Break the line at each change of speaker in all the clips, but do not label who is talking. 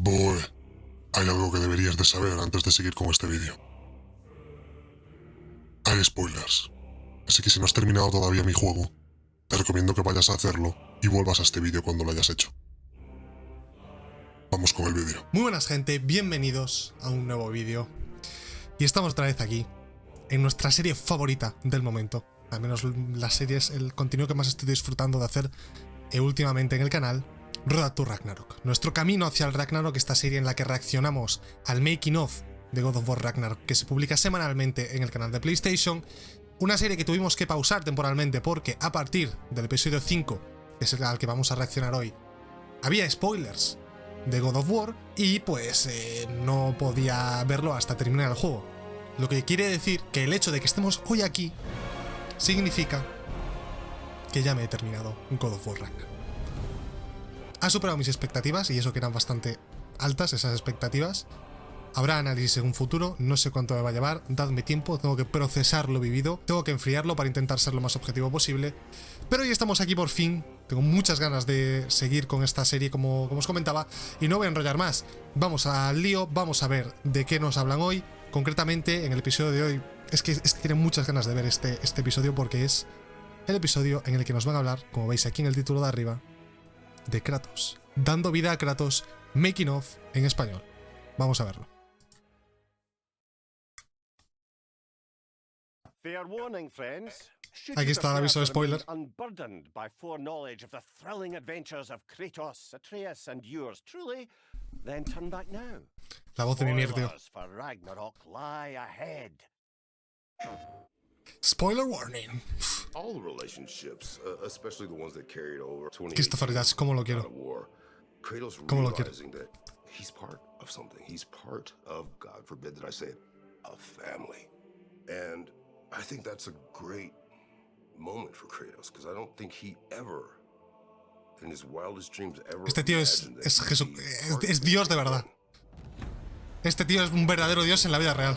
boy, hay algo que deberías de saber antes de seguir con este vídeo. Hay spoilers, así que si no has terminado todavía mi juego, te recomiendo que vayas a hacerlo y vuelvas a este vídeo cuando lo hayas hecho. Vamos con el vídeo.
Muy buenas gente, bienvenidos a un nuevo vídeo. Y estamos otra vez aquí, en nuestra serie favorita del momento. Al menos la serie es el contenido que más estoy disfrutando de hacer últimamente en el canal. Road to Ragnarok. Nuestro camino hacia el Ragnarok, esta serie en la que reaccionamos al making of de God of War Ragnarok, que se publica semanalmente en el canal de PlayStation. Una serie que tuvimos que pausar temporalmente porque a partir del episodio 5, que es el al que vamos a reaccionar hoy, había spoilers de God of War y pues no podía verlo hasta terminar el juego. Lo que quiere decir que el hecho de que estemos hoy aquí significa que ya me he terminado God of War Ragnarok. Ha superado mis expectativas, y eso que eran bastante altas esas expectativas. Habrá análisis en un futuro, no sé cuánto me va a llevar, dadme tiempo, tengo que procesar lo vivido, tengo que enfriarlo para intentar ser lo más objetivo posible. Pero hoy estamos aquí por fin, tengo muchas ganas de seguir con esta serie como os comentaba, y no voy a enrollar más. Vamos al lío, vamos a ver de qué nos hablan hoy. Concretamente, en el episodio de hoy, es que tienen muchas ganas de ver este episodio porque es el episodio en el que nos van a hablar, como veis aquí en el título de arriba, de Kratos. Dando vida a Kratos, making of en español. Vamos a verlo.
Fair warning, friends.
Aquí está el aviso de spoiler.
Unburdened by foreknowledge of the thrilling adventures of Kratos, Atreus, and yours truly, then turn back now.
La voz de mi mierda, tío.
Spoilers for Ragnarok lie ahead.
Spoiler warning.
All the relationships, especially the ones that carried over 20
Christopher Judge, ¿cómo lo quiero?
war. Kratos
¿Cómo lo quiero?
realizing that he's part of something. He's part of, God forbid that I say it, a family. And I think that's a great moment for Kratos, because I don't think he ever, in his wildest dreams, ever
Este tío es
imagined that
Jesús,
he'd be part
es
of
Dios de
it.
verdad. Este tío es un verdadero Dios en la vida real.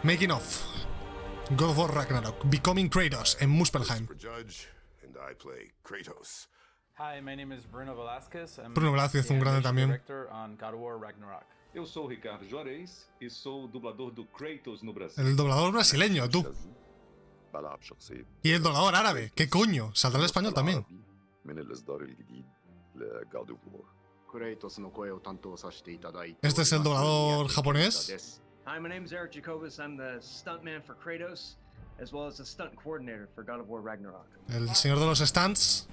Making of God of War Ragnarok, Becoming Kratos en Muspelheim.
Christopher Judge, and I play Kratos.
Hi, my name is Bruno Velasquez. I'm
Bruno Velázquez, un grande también.
director on God of War Ragnarok.
Eu sou o Ricardo Juarez e sou o dublador do Kratos no Brasil.
El doblador brasileño, tú.
بلعب شخصية
Y el doblador árabe, ¿qué coño? Saldrá el español también.
من الإصدار الجديد لGod of War.
Este es el doblador japonés.
Hi, my name is Eric Jacobus. I'm the stuntman for Kratos, as well as the stunt coordinator for God of War Ragnarok.
El señor de los stunts.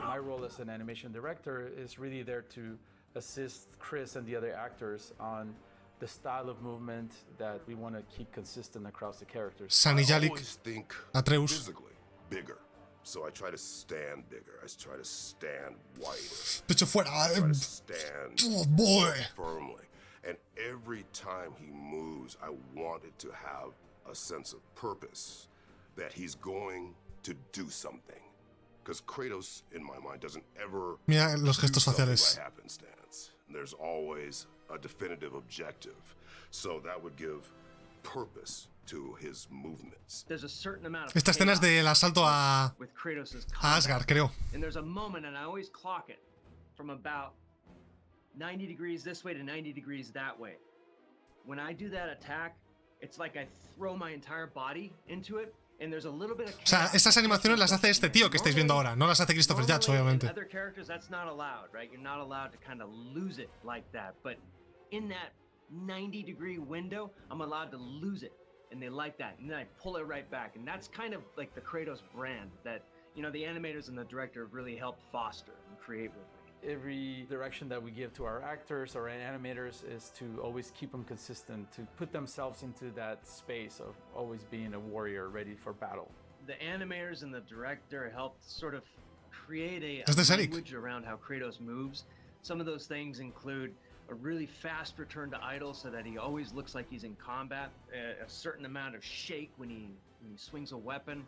My role as an animation director is really there to assist Chris and the other actors on the style of movement that we want to keep consistent across the characters.
Sani
I
Yalik,
always think
Atreus.
physically bigger, so I try to stand bigger. I try to stand wider.
Pecho fuera.
I try to stand
Oh boy.
firmly. And every time he moves, I want it to have a sense of purpose, that he's going to do something. Because Kratos, in my mind, doesn't ever
Mira los gestos
do something
faciales.
by happenstance. There's always a definitive objective. So that would give purpose to his movements.
There's a certain amount of
Esta escena es del asalto a
with Kratos'
Asgard, creo.
and there's a moment, and I always clock it from about 90 degrees this way to 90 degrees that way. When I do that attack, it's like I throw my entire body into it. And there's a little bit of
O sea, estas animaciones las hace este tío que estáis viendo ahora, no las hace Christopher Judge, obviamente.
In other characters, that's not allowed, right? You're not allowed to kind of lose it like that. But in that 90-degree window, I'm allowed to lose it, and they like that. And then I pull it right back, and that's kind of like the Kratos brand that, you know, the animators and the director have really helped foster and create with me.
Every direction that we give to our actors or animators is to always keep them consistent, to put themselves into that space of always being a warrior ready for battle.
The animators and the director helped sort of create a
Este es Eric.
language around how Kratos moves. Some of those things include a really fast return to idle so that he always looks like he's in combat, a certain amount of shake when he swings a weapon.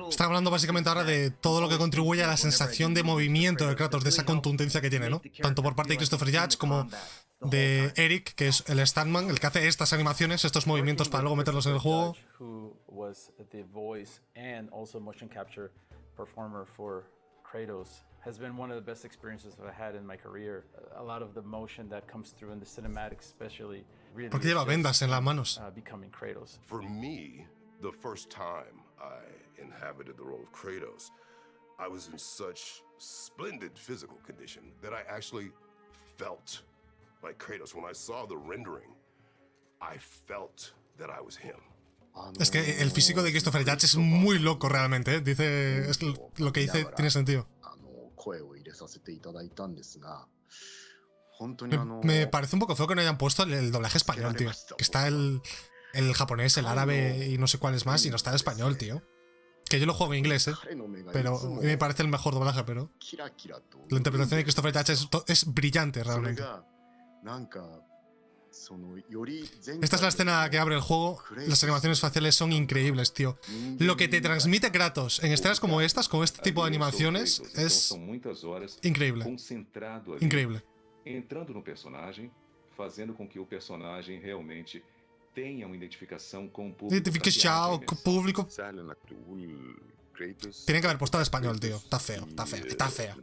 Está hablando básicamente ahora de todo lo que contribuye a la sensación de movimiento de Kratos, de esa contundencia que tiene, ¿no? Tanto por parte de Christopher Judge como de Eric, que es el stuntman, el que hace estas animaciones, estos movimientos para luego meterlos en el juego.
performer for Kratos has been one of the best experiences I've had in my career. A lot of the motion that comes through in the cinematics, especially, really
¿Por qué lleva vendas en las manos?
Becoming Kratos.
For me, the first time I inhabited the role of Kratos, I was in such splendid physical condition that I actually felt like Kratos. When I saw the rendering, I felt that I was him.
Es que el físico de Christopher Judge es muy loco realmente, ¿eh? Dice, es lo que dice tiene sentido. Me parece un poco feo que no hayan puesto el doblaje español, tío. Que está el japonés, el árabe y no sé cuáles más, y no está el español, tío. Que yo lo juego en inglés, pero me parece el mejor doblaje, pero la interpretación de Christopher Judge es brillante realmente. Esta es la escena que abre el juego. Las animaciones faciales son increíbles, tío. Lo que te transmite Kratos en escenas como estas, con este tipo de animaciones, es increíble. Increíble.
Entrando no personagem, fazendo com que o personagem realmente tenha uma identificação com o público.
Identificación con público. Tienen que haber puesto en español, tío. Está feo, está feo, está feo.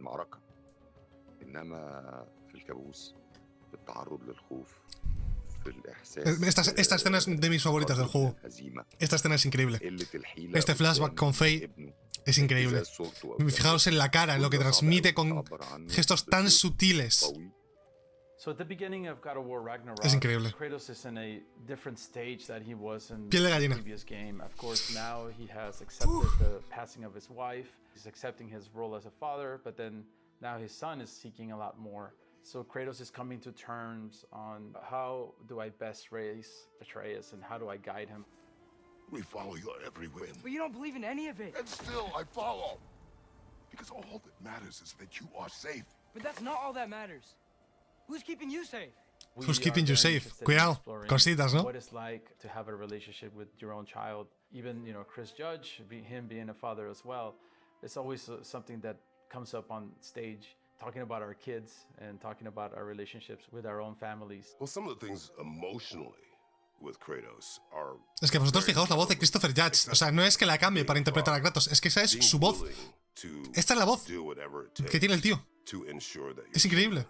Esta escena es de mis favoritas del juego. Esta escena es increíble. Este flashback con Faye es increíble. Fijaos en la cara, en lo que transmite con gestos tan sutiles.
So at the beginning of God of War Ragnarok,
Es increíble.
Kratos is in a different stage that he was in
Piel de
the
gallina.
previous game. Of course, now he has accepted the passing of his wife. He's accepting his role as a father, but then now his son is seeking a lot more. So Kratos is coming to terms on how do I best raise Atreus and how do I guide him.
We follow your every whim.
But you don't believe in any of it.
And still, I follow. Because all that matters is that you are safe.
But that's not all that matters. Who's keeping you safe?
Who's
We
keeping
are
you
very
safe?
interested in
Cuidado,
exploring
cositas, ¿no?
What it's like to have a relationship with your own child. Even, Chris Judge, him being a father as well, it's always something that comes up on stage, talking about our kids and talking about our relationships with our own families.
Well, some of the things emotionally with Kratos are.
Es que vosotros fijaos la voz de Christopher Judge. O sea, no es que la cambie para interpretar a Kratos, es que esa es su voz. Esta es la voz que tiene el tío. Es increíble.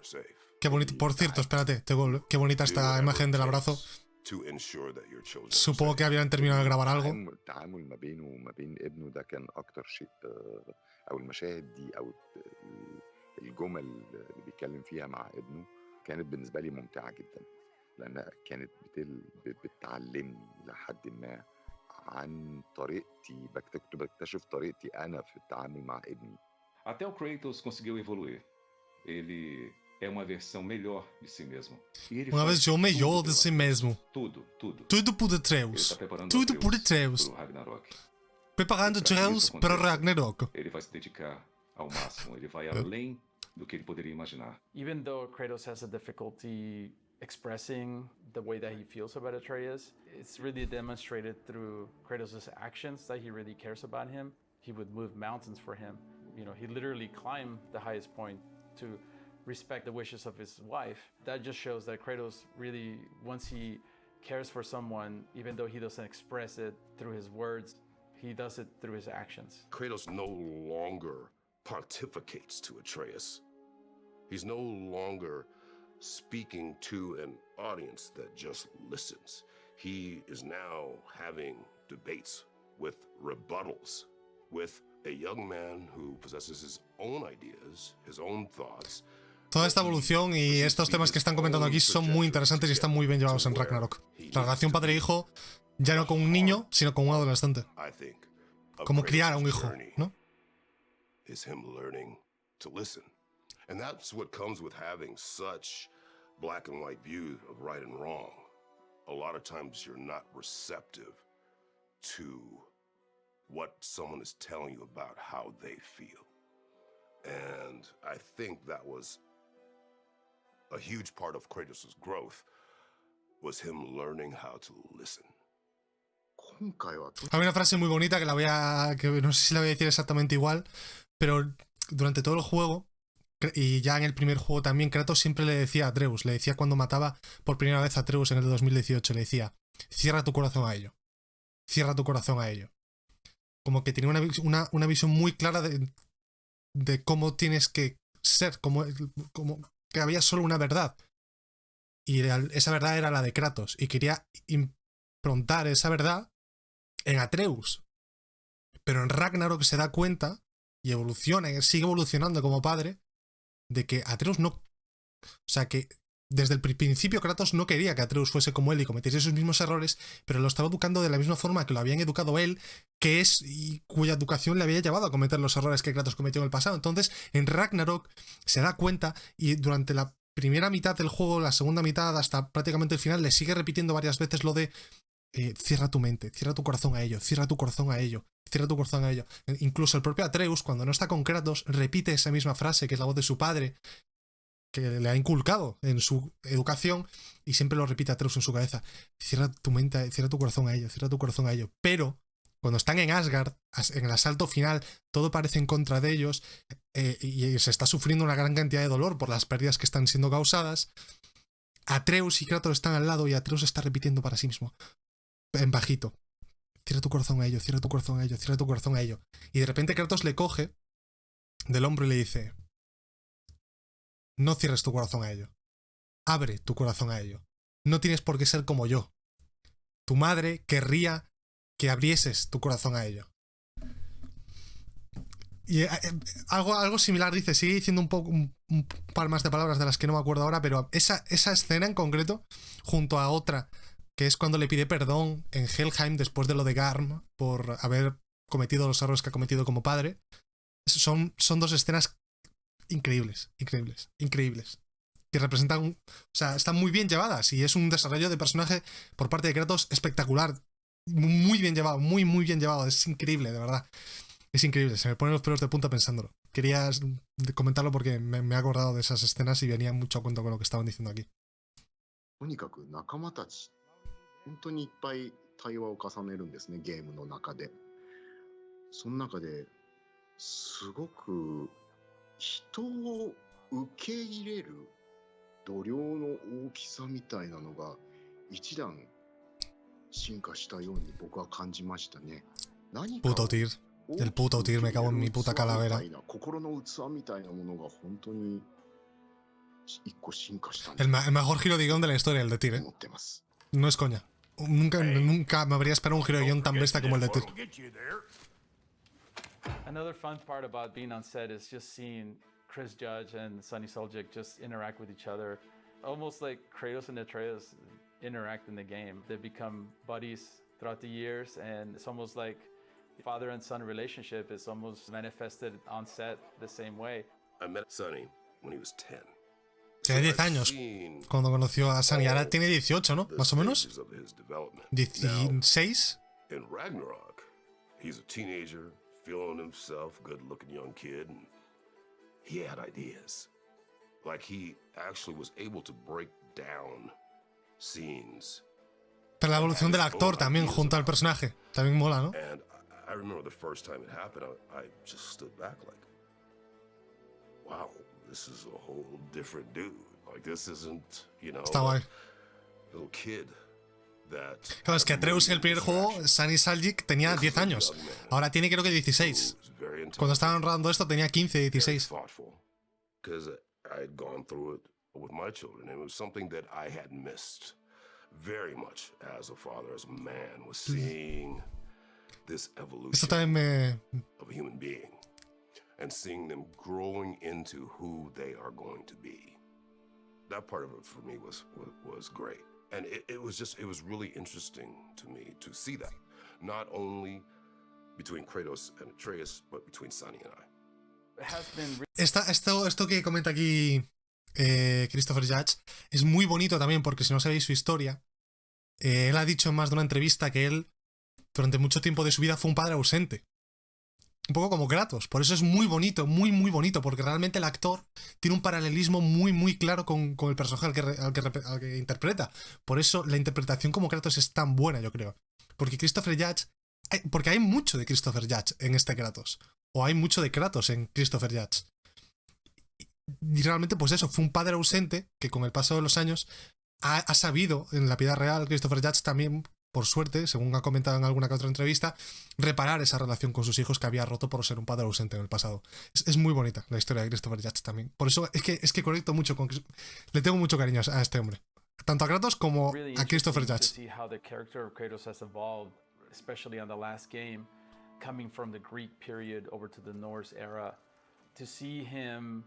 Qué bonito. Por cierto, espérate, qué bonita esta imagen del abrazo. Supongo que habían terminado de grabar algo.
التعامل ما بينه وما بين ابنه ده كان اكتر شيء او المشاهد دي او الجمل اللي بيتكلم فيها مع ابنه كانت بالنسبه لي ممتعه جدا لانها كانت بتعلمني لحد ما عن طريقتي كنت بكتشف طريقتي انا في التعامل مع ابني.
Até o Kratos conseguiu evoluir. Ele é uma versão melhor de si mesmo. E ele
Uma
faz
versão melhor de si mesmo.
Tudo.
Tudo por
Ele
Atreus.
está preparando
Tudo por Atreus.
pro Ragnarok.
Preparando Atreus para Ragnarok.
Ele vai se dedicar ao máximo. Ele vai além do que ele poderia imaginar.
Even though Kratos has a difficulty expressing the way that he feels about Atreus, it's really demonstrated through Kratos' actions that he really cares about him. He would move mountains for him. He literally climbed the highest point to respect the wishes of his wife. That just shows that Kratos really, once he cares for someone, even though he doesn't express it through his words, he does it through his actions.
Kratos no longer pontificates to Atreus. He's no longer speaking to an audience that just listens. He is now having debates with rebuttals with a young man who possesses his own ideas, his own thoughts.
Toda esta evolución y estos temas que están comentando aquí son muy interesantes y están muy bien llevados en Ragnarok. La relación padre-hijo, ya no con un niño, sino con un adolescente. Como criar a un hijo, ¿no?
Is him learning to listen. And that's what comes with having such black and white views of right and wrong. A lot of times you're not receptive to what someone is telling you about how they feel. And I think that was a huge part of Kratos' growth, was him learning how to listen.
Hay una frase muy bonita que no sé si la voy a decir exactamente igual, pero durante todo el juego, y ya en el primer juego también, Kratos siempre le decía a Atreus, le decía cuando mataba por primera vez a Atreus en el 2018, le decía, cierra tu corazón a ello. Cierra tu corazón a ello. como que tenía una visión muy clara de cómo tienes que ser, como que había solo una verdad. Y esa verdad era la de Kratos. Y quería improntar esa verdad en Atreus. Pero en Ragnarok se da cuenta y evoluciona, y sigue evolucionando como padre, de que Atreus no... O sea, que desde el principio Kratos no quería que Atreus fuese como él y cometiese esos mismos errores, pero lo estaba educando de la misma forma que lo habían educado él, que es y cuya educación le había llevado a cometer los errores que Kratos cometió en el pasado. Entonces, en Ragnarok se da cuenta y durante la primera mitad del juego, la segunda mitad, hasta prácticamente el final, le sigue repitiendo varias veces lo de cierra tu mente, cierra tu corazón a ello, cierra tu corazón a ello, cierra tu corazón a ello. Incluso el propio Atreus, cuando no está con Kratos, repite esa misma frase, que es la voz de su padre, que le ha inculcado en su educación, y siempre lo repite Atreus en su cabeza. Cierra tu mente, cierra tu corazón a ello, cierra tu corazón a ello. Pero cuando están en Asgard, en el asalto final, todo parece en contra de ellos, y se está sufriendo una gran cantidad de dolor por las pérdidas que están siendo causadas. Atreus y Kratos están al lado y Atreus está repitiendo para sí mismo, en bajito: cierra tu corazón a ello, cierra tu corazón a ello, cierra tu corazón a ello. Y de repente Kratos le coge del hombro y le dice: no cierres tu corazón a ello. Abre tu corazón a ello. No tienes por qué ser como yo. Tu madre querría que abrieses tu corazón a ello. Y algo similar dice, sigue diciendo un par más de palabras de las que no me acuerdo ahora, pero esa escena en concreto, junto a otra, que es cuando le pide perdón en Helheim después de lo de Garm, por haber cometido los errores que ha cometido como padre, son dos escenas increíbles, que representan, o sea, están muy bien llevadas, y es un desarrollo de personaje por parte de Kratos espectacular, muy bien llevado, muy bien llevado. Es increíble, de verdad, es increíble, se me ponen los pelos de punta pensándolo. Quería comentarlo porque me he acordado de esas escenas y venía mucho a cuento con lo que estaban diciendo aquí.
とにかく仲間たち、本当にいっぱい対話を重ねるんですね、ゲームの中で。その中ですごく人を受け入れる度量の大きさみたいなのが一段進化したように僕は感じましたね。何か
Puto Tyr. El puto Tyr, me cago en mi puta calavera.
心の器みたいなものが本当に一個進化したん
El mejor giro de guión de la historia, el de Tyr,
思ってます。
No es coña. Nunca me habría esperado un giro de guión tan bestia como el de Tyr.
Another fun part about being on set is just seeing Chris Judge and Sonny Suljic just interact with each other, almost like Kratos and Atreus interact in the game. They become buddies throughout the years, and it's almost like father and son relationship is almost manifested on set the same way.
I met Sonny when he was 10.
Tiene 10 años cuando conoció a Sunny. Ahora tiene 18, ¿no? Más o menos. 16.
In Ragnarok, he's a teenager, feeling himself, good-looking young kid, and he had ideas. Like he actually was able to break down scenes.
Pero la evolución del actor también junto al personaje también mola, ¿no?
And I remember the first time it happened, I just stood back like, wow, this is a whole different dude. Like this isn't, you know,
Está guay.
a little kid that...
Claro, es que Atreus en el primer juego, Sunny Suljic tenía 10 años. Ahora tiene creo que 16. Cuando estaban rodando esto tenía 15, 16.
Because I had gone through it with my children, and it was something that I had missed very much as a father, as a man, was seeing this
Esto
evolution
también
of a human being and seeing them growing into who they are going to be. That part of it for me was great. And it was really interesting to me to see that, not only between Kratos and Atreus, but between Sonny and I.
Esto que comenta aquí Christopher Judge es muy bonito también, porque si no sabéis su historia, él ha dicho en más de una entrevista que él durante mucho tiempo de su vida fue un padre ausente, un poco como Kratos. Por eso es muy bonito, muy bonito, porque realmente el actor tiene un paralelismo muy claro con el personaje al que interpreta. Por eso la interpretación como Kratos es tan buena, yo creo. Porque Christopher Judge, porque hay mucho de Christopher Judge en este Kratos, o hay mucho de Kratos en Christopher Judge. Y realmente, pues eso, fue un padre ausente que con el paso de los años ha sabido, en la vida real, Christopher Judge también por suerte, según ha comentado en alguna que otra entrevista, reparar esa relación con sus hijos que había roto por ser un padre ausente en el pasado. Es muy bonita la historia de Christopher Judge también. Por eso es que conecto mucho con... Le tengo mucho cariño a este hombre. Tanto a Kratos como a Christopher Judge.
Especially on the last game, coming from the Greek period over to the Norse era, to see him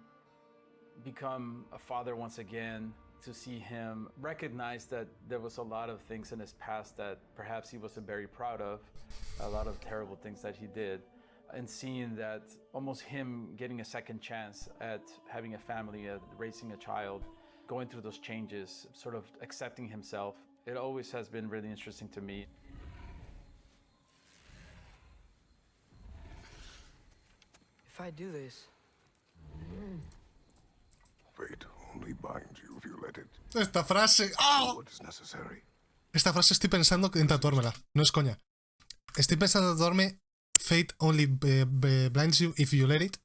become a father once again, to see him recognize that there was a lot of things in his past that perhaps he wasn't very proud of, a lot of terrible things that he did, and seeing that almost him getting a second chance at having a family, at raising a child, going through those changes, sort of accepting himself, it always has been really interesting to me.
If I do this,
Fate only binds you if you let it.
Esta frase... ¡Oh!
What is necessary.
Esta frase estoy pensando en tatuármela. No es coña. Estoy pensando en tatuarme Fate only blinds you if you let it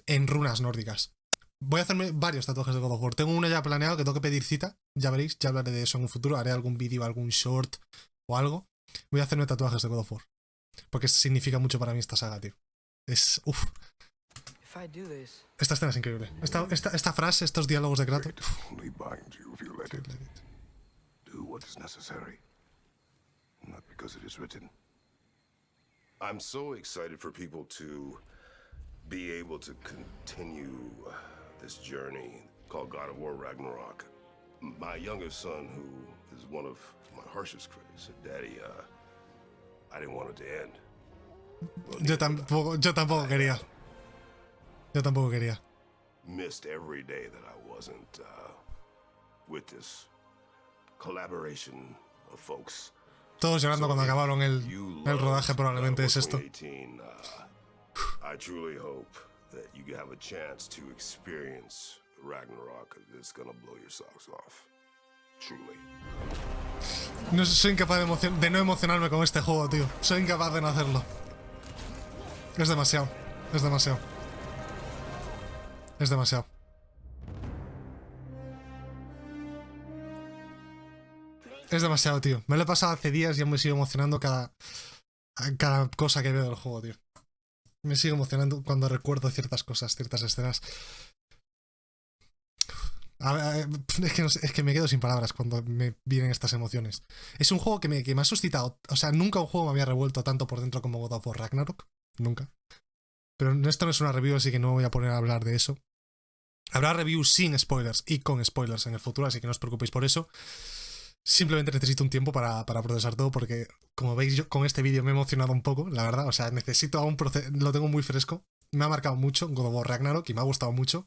en runas nórdicas. Voy a hacerme varios tatuajes de God of War. Tengo uno ya planeado que tengo que pedir cita. Ya veréis, ya hablaré de eso en un futuro. Haré algún vídeo, algún short o algo. Voy a hacerme tatuajes de God of War. Porque significa mucho para mí esta saga, tío. Es... uff. Esta escena es increíble. Esta frase, estos diálogos de Kratos.
I'm so excited for people to be able to continue this journey called God of War RAGNAROK. My youngest son, who is one of my harshest critics, said, Daddy, I didn't want it to end.
Yo tampoco quería. Yo tampoco quería.
Missed every day that I wasn't with this collaboration of folks.
Todos llorando cuando acabaron el rodaje, probablemente es esto.
I truly hope that you have a chance to experience Ragnarok. It's gonna blow your socks off. Truly.
No soy incapaz de no emocionarme con este juego, tío. Soy incapaz de no hacerlo. Es demasiado. Es demasiado. Es demasiado. Es demasiado, tío. Me lo he pasado hace días y aún me sigo emocionando cada cosa que veo del juego, tío. Me sigo emocionando cuando recuerdo ciertas cosas, ciertas escenas. Es que me quedo sin palabras cuando me vienen estas emociones. Es un juego que me ha suscitado. O sea, nunca un juego me había revuelto tanto por dentro como God of War Ragnarok. Nunca. Pero esto no es una review, así que no me voy a poner a hablar de eso. Habrá reviews sin spoilers y con spoilers en el futuro, así que no os preocupéis por eso. Simplemente necesito un tiempo para procesar todo, porque como veis yo con este vídeo me he emocionado un poco, la verdad. O sea, necesito aún lo tengo muy fresco. Me ha marcado mucho God of War Ragnarok y me ha gustado mucho.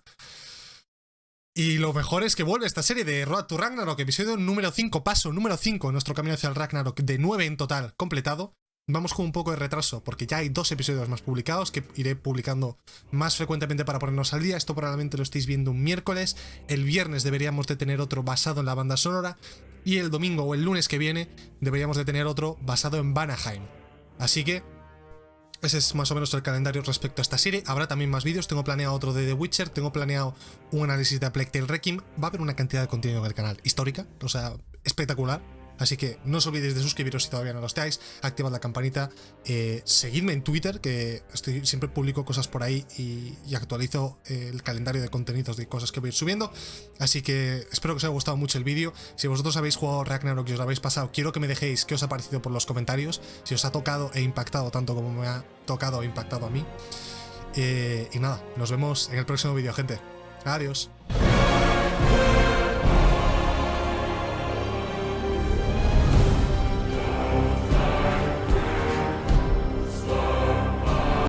Y lo mejor es que vuelve esta serie de Road to Ragnarok, episodio número 5, paso número 5 en nuestro camino hacia el Ragnarok, de 9 en total, completado. Vamos con un poco de retraso, porque ya hay 2 episodios más publicados, que iré publicando más frecuentemente para ponernos al día. Esto probablemente lo estéis viendo un miércoles. El viernes deberíamos de tener otro basado en la banda sonora. Y el domingo o el lunes que viene deberíamos de tener otro basado en Vanaheim. Así que ese es más o menos el calendario respecto a esta serie. Habrá también más vídeos. Tengo planeado otro de The Witcher. Tengo planeado un análisis de A Plague Tale Requiem. Va a haber una cantidad de contenido en el canal histórica. O sea, espectacular. Así que no os olvidéis de suscribiros si todavía no lo estáis, activad la campanita, seguidme en Twitter, que siempre publico cosas por ahí y actualizo el calendario de contenidos de cosas que voy a ir subiendo. Así que espero que os haya gustado mucho el vídeo. Si vosotros habéis jugado Ragnarok y os lo habéis pasado, quiero que me dejéis qué os ha parecido por los comentarios, si os ha tocado e impactado tanto como me ha tocado e impactado a mí. Y nada, nos vemos en el próximo vídeo, gente. Adiós.